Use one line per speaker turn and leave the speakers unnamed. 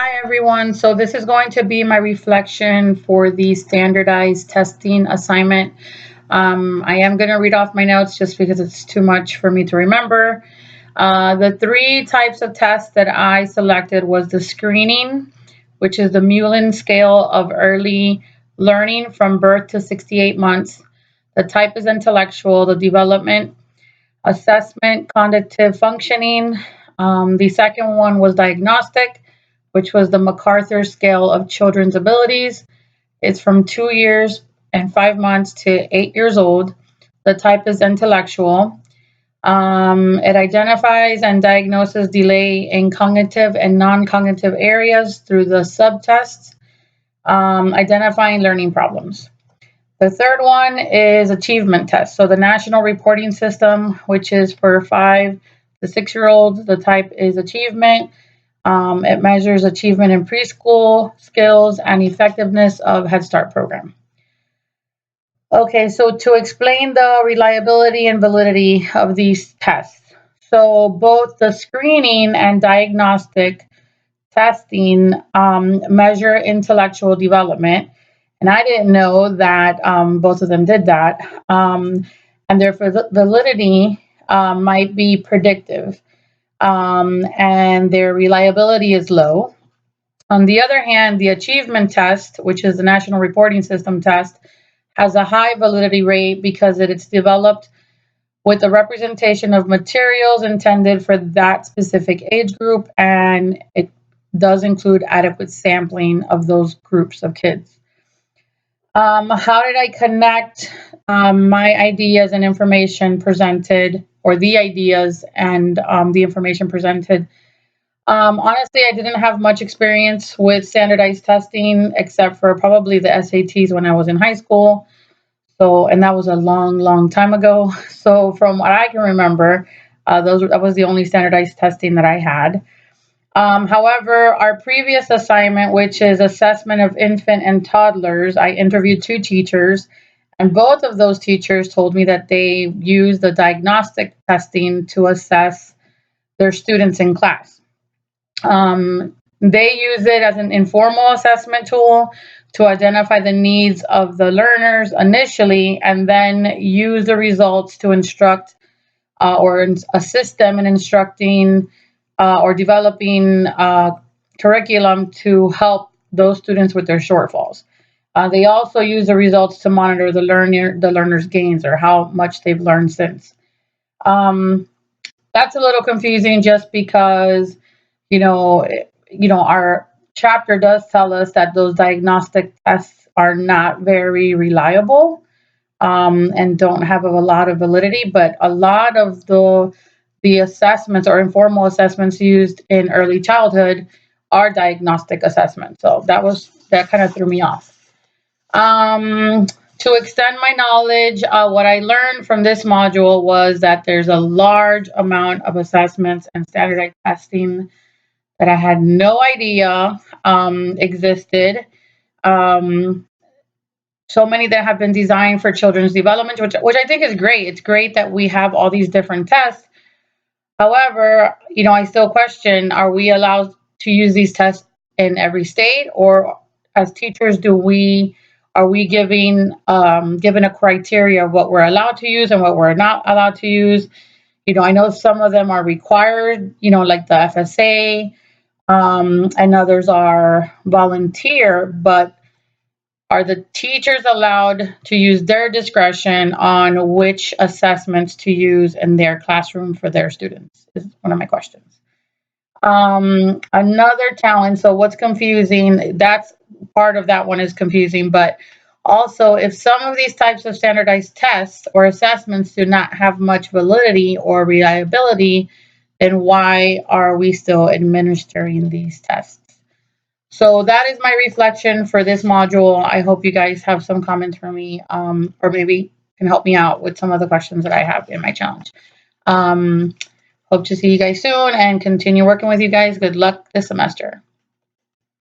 Hi everyone. So this is going to be my reflection for the standardized testing assignment. I am going to read off my notes just because it's too much for me to remember. The three types of tests that I selected was the screening, which is the Mullen scale of early learning from birth to 68 months. The type is intellectual, the development, assessment, cognitive functioning. The second one was diagnostic, which was the MacArthur scale of children's abilities. It's from 2 years and 5 months to 8 years old. The type is intellectual. It identifies and diagnoses delay in cognitive and non cognitive areas through the subtests, identifying learning problems. The third one is achievement test. So the national reporting system, which is for 5 to 6 year olds, the type is achievement. It measures achievement in preschool skills and effectiveness of Head Start program. Okay, so to explain the reliability and validity of these tests. So both the screening and diagnostic testing measure intellectual development. And I didn't know that both of them did that. And their validity might be predictive, and their reliability is low. On the other hand, the achievement test, which is the National Reporting System test, has a high validity rate because it's developed with a representation of materials intended for that specific age group, and it does include adequate sampling of those groups of kids. How did I connect my ideas and information presented, or the ideas and the information presented? Honestly, I didn't have much experience with standardized testing except for probably the SATs when I was in high school. So, and that was a long, long time ago. So, from what I can remember, that was the only standardized testing that I had. However, our previous assignment, which is assessment of infant and toddlers, I interviewed two teachers, and both of those teachers told me that they use the diagnostic testing to assess their students in class. They use it as an informal assessment tool to identify the needs of the learners initially, and then use the results to instruct or assist them in instructing or developing curriculum to help those students with their shortfalls. They also use the results to monitor the learner's gains or how much they've learned since. That's a little confusing just because you know our chapter does tell us that those diagnostic tests are not very reliable, and don't have a lot of validity, but a lot of the assessments or informal assessments used in early childhood are diagnostic assessments. So that kind of threw me off. To extend my knowledge, what I learned from this module was that there's a large amount of assessments and standardized testing that I had no idea existed. Um, so many that have been designed for children's development, which I think is great. It's great that we have all these different tests. However, I still question: are we allowed to use these tests in every state, or as teachers, are we given a criteria of what we're allowed to use and what we're not allowed to use? I know some of them are required, like the FSA, and others are volunteer, but are the teachers allowed to use their discretion on which assessments to use in their classroom for their students? Is one of my questions. Another challenge. So what's confusing? That's part of that one is confusing, but also if some of these types of standardized tests or assessments do not have much validity or reliability, then why are we still administering these tests? So that is my reflection for this module. I hope you guys have some comments for me, or maybe can help me out with some of the questions that I have in my challenge. Hope to see you guys soon and continue working with you guys. Good luck this semester.